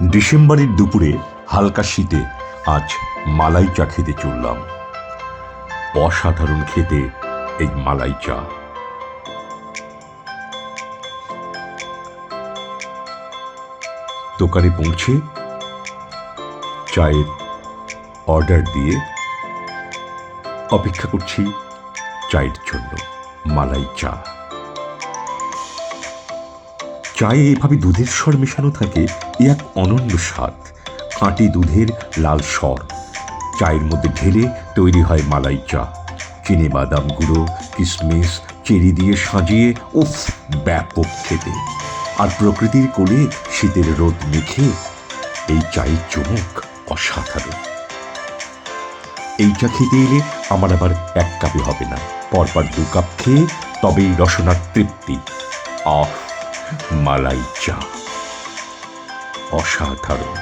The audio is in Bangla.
ডিসেম্বরের দুপুরে হালকা শীতে আজ মালাই চা খেতে চললাম। অসাধারণ খেতে এই মালাই চা। দোকানে পৌঁছে চায়ের অর্ডার দিয়ে অপেক্ষা করছি চায়ের জন্য। মালাই চা, চায়ে এভাবে দুধের স্বর মেশানো থাকে, এ এক অনন্য স্বাদ। খাঁটি দুধের লাল স্বর চায়ের মধ্যে ঢেলে তৈরি হয় মালাই চা। চিনি বাদাম গুঁড়ো, কিশমিশ, চেরি দিয়ে সাজিয়ে উফ, ব্যাপক খেতে। আর প্রকৃতির কোলে শীতের রোদ মেখে এই চায়ের চমক অসাধারণ। এই চা খেতে এলে আমার আবার এক কাপে হবে না, পরপর 2 কাপ খেয়ে তবেই রসনার তৃপ্তি। আহ, মালাই চা অসাধারণ।